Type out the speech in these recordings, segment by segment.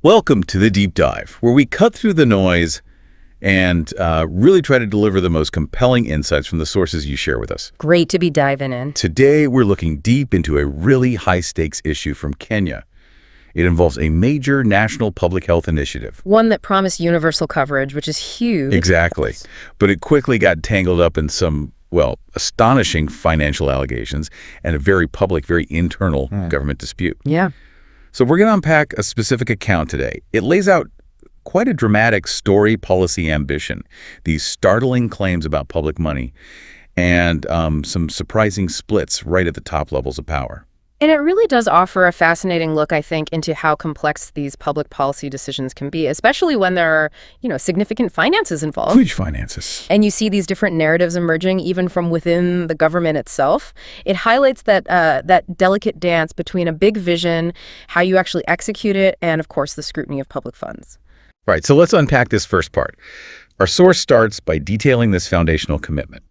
Welcome to the Deep Dive, where we cut through the noise and really try to deliver the most compelling insights from the sources you share with us. Great to be diving in. Today, we're looking deep into a really high-stakes issue from Kenya. It involves a major national public health initiative. One that promised universal coverage, which is huge. Exactly. But it quickly got tangled up in some, well, astonishing financial allegations and a very public, very internal government dispute. Yeah. So we're going to unpack a specific account today. It lays out quite a dramatic story policy ambition, these startling claims about public money, and some surprising splits right at the top levels of power. And it really does offer a fascinating look, I think, into how complex these public policy decisions can be, especially when there are, significant finances involved. Huge finances. And you see these different narratives emerging even from within the government itself. It highlights that delicate dance between a big vision, how you actually execute it, and, of course, the scrutiny of public funds. Right, so let's unpack this first part. Our source starts by detailing this foundational commitment.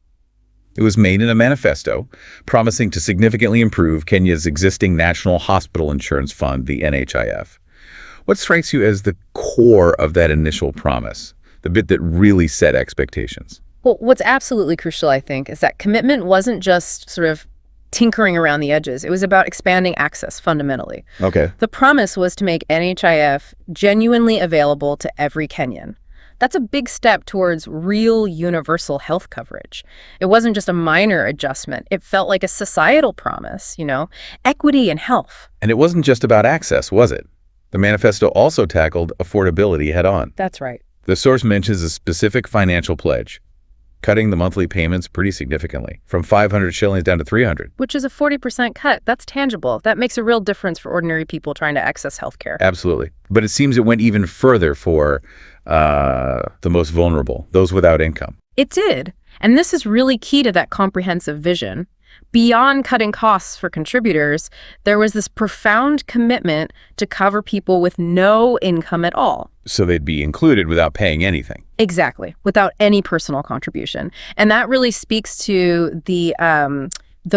It was made in a manifesto promising to significantly improve Kenya's existing National Hospital Insurance Fund, the NHIF. What strikes you as the core of that initial promise, the bit that really set expectations? Well, what's absolutely crucial, I think, is that commitment wasn't just sort of tinkering around the edges. It was about expanding access fundamentally. Okay. The promise was to make NHIF genuinely available to every Kenyan. That's a big step towards real universal health coverage. It wasn't just a minor adjustment. It felt like a societal promise, equity and health. And it wasn't just about access, was it? The manifesto also tackled affordability head-on. That's right. The source mentions a specific financial pledge, cutting the monthly payments pretty significantly, from 500 shillings down to 300. Which is a 40% cut. That's tangible. That makes a real difference for ordinary people trying to access healthcare. Absolutely. But it seems it went even further for the most vulnerable, those without income. It did. And this is really key to that comprehensive vision. Beyond cutting costs for contributors, there was this profound commitment to cover people with no income at all. So they'd be included without paying anything. Exactly, without any personal contribution. And that really speaks to the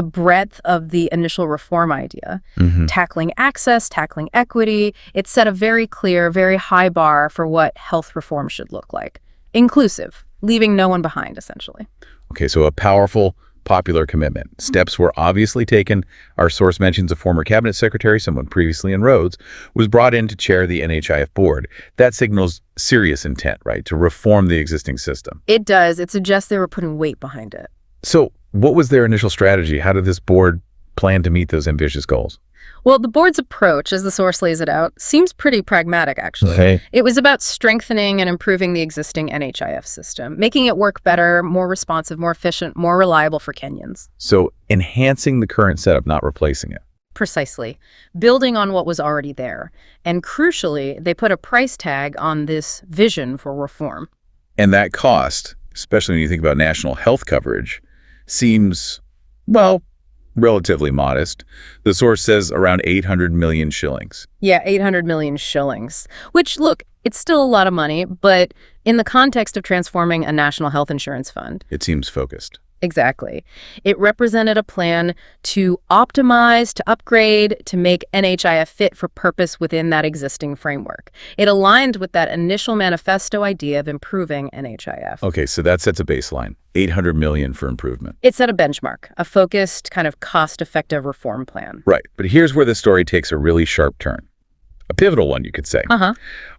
breadth of the initial reform idea. Tackling access, tackling equity. It set a very clear, very high bar for what health reform should look like. Inclusive, leaving no one behind, essentially. Okay, so a powerful, popular commitment. Steps were obviously taken. Our source mentions a former cabinet secretary, someone previously in Rhodes, was brought in to chair the NHIF board. That signals serious intent, right, to reform the existing system. It does. It suggests they were putting weight behind it. So what was their initial strategy? How did this board plan to meet those ambitious goals? Well, the board's approach, as the source lays it out, seems pretty pragmatic, actually. Okay. It was about strengthening and improving the existing NHIF system, making it work better, more responsive, more efficient, more reliable for Kenyans. So enhancing the current setup, not replacing it. Precisely. Building on what was already there. And crucially, they put a price tag on this vision for reform. And that cost, especially when you think about national health coverage, seems, well, relatively modest. The source says around 800 million shillings. Yeah, 800 million shillings, which, look, it's still a lot of money, but in the context of transforming a national health insurance fund. It seems focused. Exactly. It represented a plan to optimize, to upgrade, to make NHIF fit for purpose within that existing framework. It aligned with that initial manifesto idea of improving NHIF. Okay, so that sets a baseline. 800 million for improvement. It set a benchmark, a focused, kind of cost-effective reform plan. Right, but here's where the story takes a really sharp turn. A pivotal one, you could say.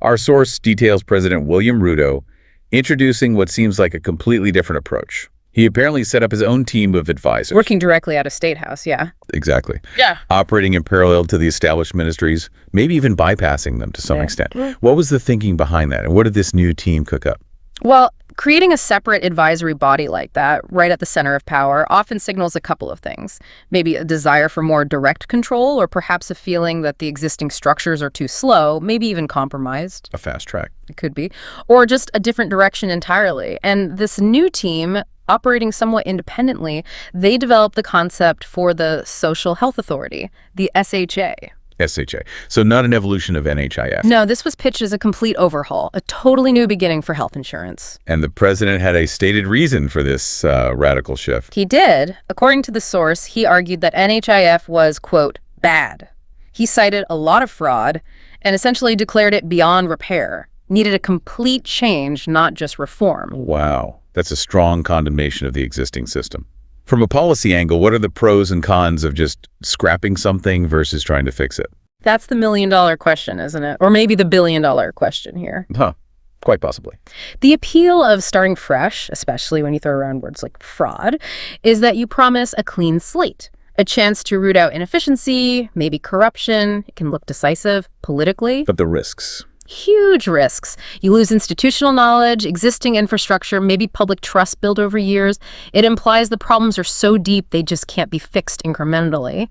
Our source details President William Ruto introducing what seems like a completely different approach. He apparently set up his own team of advisors. Working directly out of State House, yeah. Exactly. Yeah. Operating in parallel to the established ministries, maybe even bypassing them to some extent. What was the thinking behind that, and what did this new team cook up? Well, creating a separate advisory body like that, right at the center of power, often signals a couple of things. Maybe a desire for more direct control, or perhaps a feeling that the existing structures are too slow, maybe even compromised. A fast track. It could be. Or just a different direction entirely. And this new team, operating somewhat independently, they developed the concept for the Social Health Authority, the SHA. SHA. So not an evolution of NHIF. No, this was pitched as a complete overhaul, a totally new beginning for health insurance. And the president had a stated reason for this radical shift. He did. According to the source, he argued that NHIF was, quote, bad. He cited a lot of fraud and essentially declared it beyond repair. Needed a complete change, not just reform. Wow, that's a strong condemnation of the existing system. From a policy angle, what are the pros and cons of just scrapping something versus trying to fix it? That's the million-dollar question, isn't it? Or maybe the billion-dollar question here. Huh, quite possibly. The appeal of starting fresh, especially when you throw around words like fraud, is that you promise a clean slate, a chance to root out inefficiency, maybe corruption. It can look decisive politically. But the risks. Huge risks. You lose institutional knowledge, existing infrastructure, maybe public trust built over years. It implies the problems are so deep they just can't be fixed incrementally.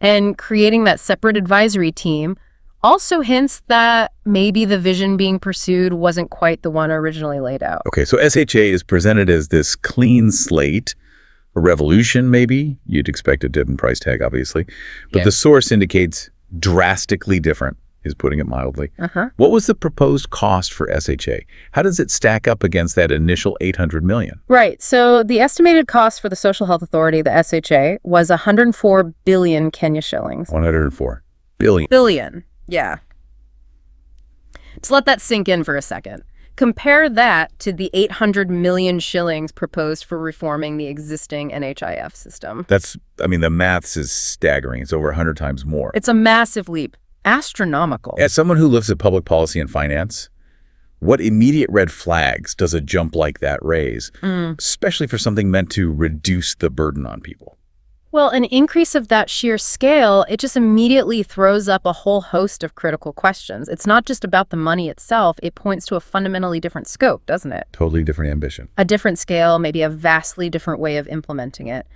And creating that separate advisory team also hints that maybe the vision being pursued wasn't quite the one originally laid out. Okay, so SHA is presented as this clean slate, a revolution maybe. You'd expect a different price tag, obviously. But the source indicates drastically different, is putting it mildly. What was the proposed cost for SHA? How does it stack up against that initial $800 million? Right. So the estimated cost for the Social Health Authority, the SHA, was 104 billion Kenya shillings. 104 billion. Billion. Yeah. Just let that sink in for a second. Compare that to the 800 million shillings proposed for reforming the existing NHIF system. The maths is staggering. It's over 100 times more. It's a massive leap. Astronomical. As someone who looks at public policy and finance, what immediate red flags does a jump like that raise, especially for something meant to reduce the burden on people? Well, an increase of that sheer scale, it just immediately throws up a whole host of critical questions. It's not just about the money itself. It points to a fundamentally different scope, doesn't it? Totally different ambition. A different scale, maybe a vastly different way of implementing it.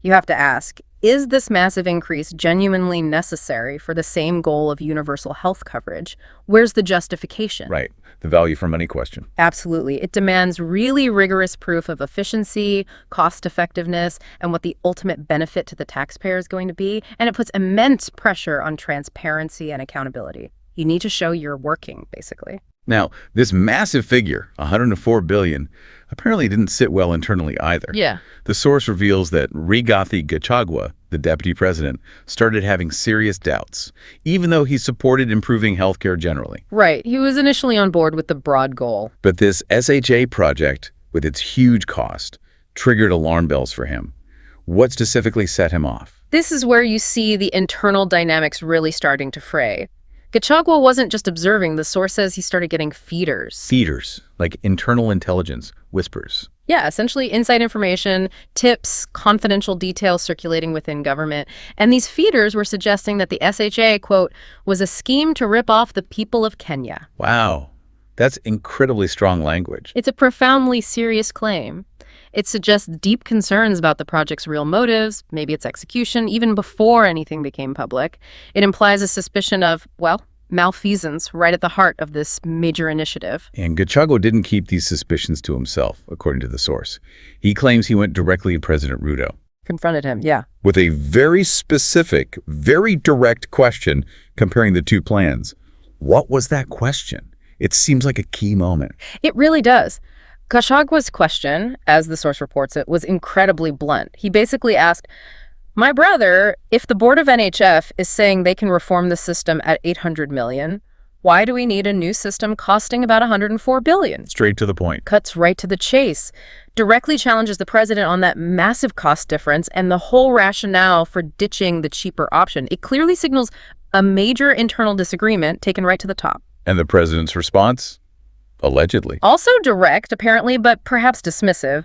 You have to ask, is this massive increase genuinely necessary for the same goal of universal health coverage? Where's the justification? Right. The value for money question. Absolutely. It demands really rigorous proof of efficiency, cost effectiveness, and what the ultimate benefit to the taxpayer is going to be. And it puts immense pressure on transparency and accountability. You need to show you're working, basically. Now, this massive figure, 104 billion, apparently didn't sit well internally either. Yeah. The source reveals that Rigathi Gachagua, the deputy president, started having serious doubts, even though he supported improving healthcare generally. Right. He was initially on board with the broad goal. But this SHA project, with its huge cost, triggered alarm bells for him. What specifically set him off? This is where you see the internal dynamics really starting to fray. Gachagua wasn't just observing. The source says he started getting feeders. Feeders, like internal intelligence, whispers. Yeah, essentially inside information, tips, confidential details circulating within government. And these feeders were suggesting that the SHA, quote, was a scheme to rip off the people of Kenya. Wow, that's incredibly strong language. It's a profoundly serious claim. It suggests deep concerns about the project's real motives, maybe its execution, even before anything became public. It implies a suspicion of, well, malfeasance right at the heart of this major initiative. And Gachagua didn't keep these suspicions to himself, according to the source. He claims he went directly to President Ruto. Confronted him, yeah. With a very specific, very direct question comparing the two plans. What was that question? It seems like a key moment. It really does. Gachagua's question, as the source reports it, was incredibly blunt. He basically asked, my brother, if the board of NHF is saying they can reform the system at 800 million, why do we need a new system costing about 104 billion? Straight to the point. Cuts right to the chase. Directly challenges the president on that massive cost difference and the whole rationale for ditching the cheaper option. It clearly signals a major internal disagreement taken right to the top. And the president's response? Allegedly. Also direct, apparently, but perhaps dismissive.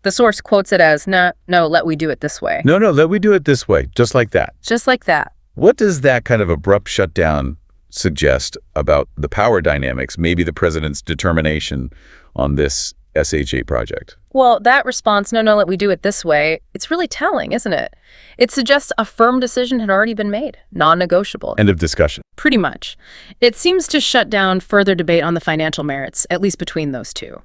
The source quotes it as, no, let we do it this way. No, let we do it this way, just like that. Just like that. What does that kind of abrupt shutdown suggest about the power dynamics, maybe the president's determination on this SHA project? Well, that response, no, let we do it this way, it's really telling, isn't it? It suggests a firm decision had already been made, non-negotiable. End of discussion. Pretty much. It seems to shut down further debate on the financial merits, at least between those two.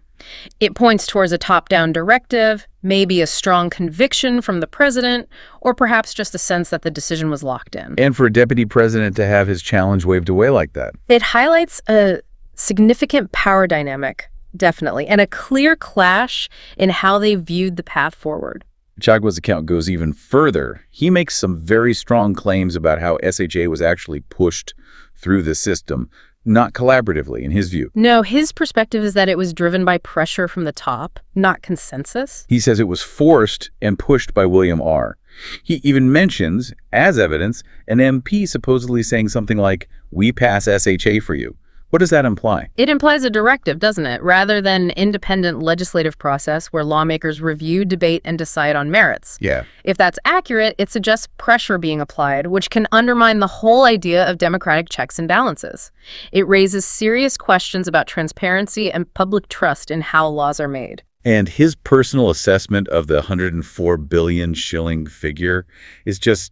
It points towards a top-down directive, maybe a strong conviction from the president, or perhaps just a sense that the decision was locked in. And for a deputy president to have his challenge waved away like that. It highlights a significant power dynamic, definitely, and a clear clash in how they viewed the path forward. Chagua's account goes even further. He makes some very strong claims about how SHA was actually pushed through the system, not collaboratively, in his view. No, his perspective is that it was driven by pressure from the top, not consensus. He says it was forced and pushed by William R. He even mentions, as evidence, an MP supposedly saying something like, "We pass SHA for you." What does that imply? It implies a directive, doesn't it? Rather than an independent legislative process where lawmakers review, debate, and decide on merits. Yeah. If that's accurate, it suggests pressure being applied, which can undermine the whole idea of democratic checks and balances. It raises serious questions about transparency and public trust in how laws are made. And his personal assessment of the 104 billion shilling figure is just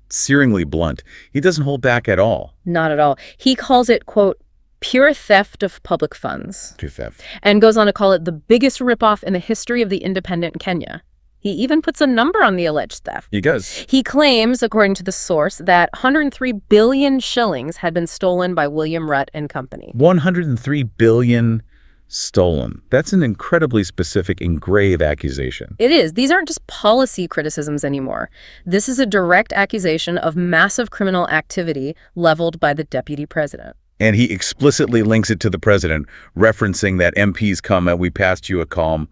searingly blunt. He doesn't hold back at all. Not at all. He calls it, quote, pure theft of public funds, To theft. and goes on to call it the biggest ripoff in the history of the independent Kenya. He even puts a number on the alleged theft. He does. He claims, according to the source, that 103 billion shillings had been stolen by William Rutt and Company. 103 billion stolen. That's an incredibly specific and grave accusation. It is. These aren't just policy criticisms anymore. This is a direct accusation of massive criminal activity leveled by the deputy president. And he explicitly links it to the president, referencing that MP's comment, "We passed you a calm,"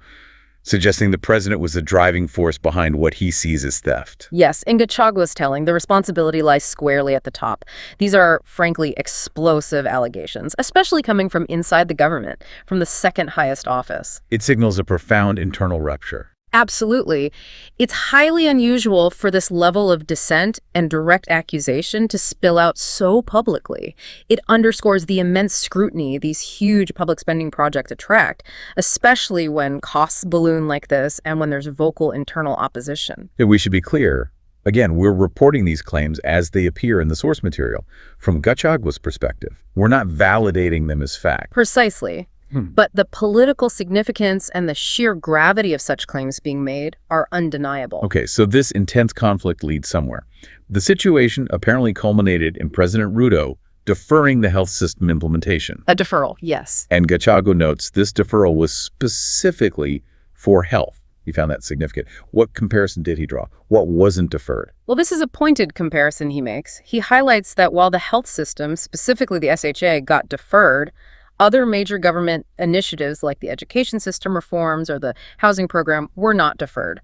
suggesting the president was the driving force behind what he sees as theft. Yes, in Gachagua's telling, the responsibility lies squarely at the top. These are, frankly, explosive allegations, especially coming from inside the government, from the second highest office. It signals a profound internal rupture. Absolutely. It's highly unusual for this level of dissent and direct accusation to spill out so publicly. It underscores the immense scrutiny these huge public spending projects attract, especially when costs balloon like this and when there's vocal internal opposition. And we should be clear. Again, we're reporting these claims as they appear in the source material. From Gachagua's perspective, we're not validating them as fact. Precisely. But the political significance and the sheer gravity of such claims being made are undeniable. Okay, so this intense conflict leads somewhere. The situation apparently culminated in President Ruto deferring the health system implementation. A deferral, yes. And Gachagua notes this deferral was specifically for health. He found that significant. What comparison did he draw? What wasn't deferred? Well, this is a pointed comparison he makes. He highlights that while the health system, specifically the SHA, got deferred, other major government initiatives like the education system reforms or the housing program were not deferred.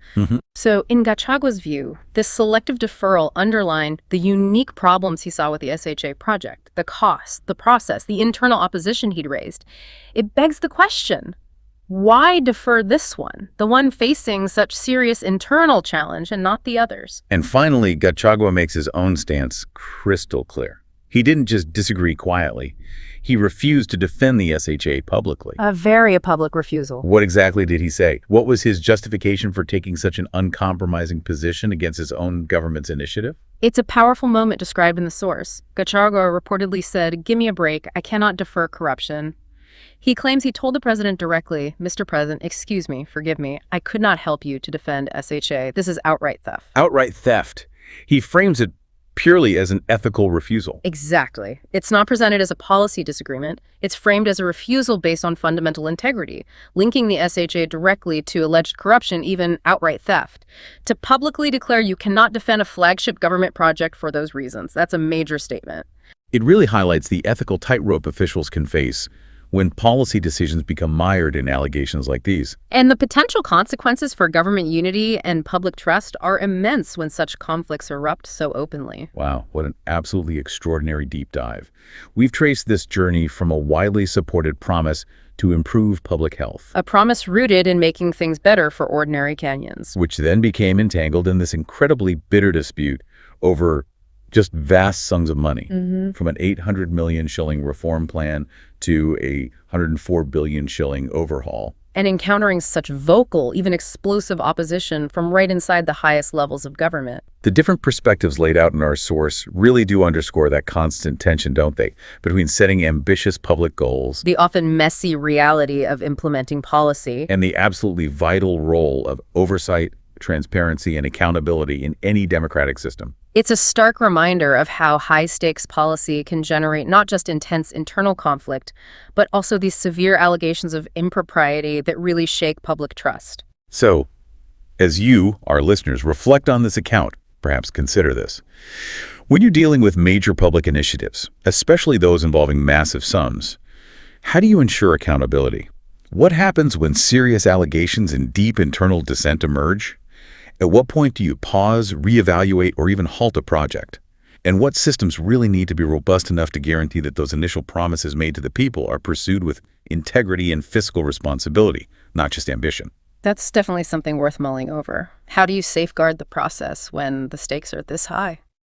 So in Gachagua's view, this selective deferral underlined the unique problems he saw with the SHA project, the cost, the process, the internal opposition he'd raised. It begs the question, why defer this one, the one facing such serious internal challenge and not the others? And finally, Gachagua makes his own stance crystal clear. He didn't just disagree quietly. He refused to defend the SHA publicly. A very public refusal. What exactly did he say? What was his justification for taking such an uncompromising position against his own government's initiative? It's a powerful moment described in the source. Gachagua reportedly said, "Give me a break. I cannot defer corruption." He claims he told the president directly, "Mr. President, excuse me, forgive me. I could not help you to defend SHA. This is outright theft." Outright theft. He frames it purely as an ethical refusal. Exactly. It's not presented as a policy disagreement. It's framed as a refusal based on fundamental integrity, linking the SHA directly to alleged corruption, even outright theft. To publicly declare you cannot defend a flagship government project for those reasons, that's a major statement. It really highlights the ethical tightrope officials can face when policy decisions become mired in allegations like these. And the potential consequences for government unity and public trust are immense when such conflicts erupt so openly. Wow, what an absolutely extraordinary deep dive. We've traced this journey from a widely supported promise to improve public health, A promise rooted in making things better for ordinary Kenyans. which then became entangled in this incredibly bitter dispute over just vast sums of money, from an 800 million shilling reform plan to a 104 billion shilling overhaul. And encountering such vocal, even explosive opposition from right inside the highest levels of government. The different perspectives laid out in our source really do underscore that constant tension, don't they, between setting ambitious public goals The often messy reality of implementing policy. and the absolutely vital role of oversight, transparency, and accountability in any democratic system. It's a stark reminder of how high-stakes policy can generate not just intense internal conflict, but also these severe allegations of impropriety that really shake public trust. So, As you, our listeners, reflect on this account, perhaps consider this. When you're dealing with major public initiatives, especially those involving massive sums, how do you ensure accountability? What happens when serious allegations and deep internal dissent emerge? At what point do you pause, reevaluate, or even halt a project? And what systems really need to be robust enough to guarantee that those initial promises made to the people are pursued with integrity and fiscal responsibility, not just ambition? That's definitely something worth mulling over. How do you safeguard the process when the stakes are this high?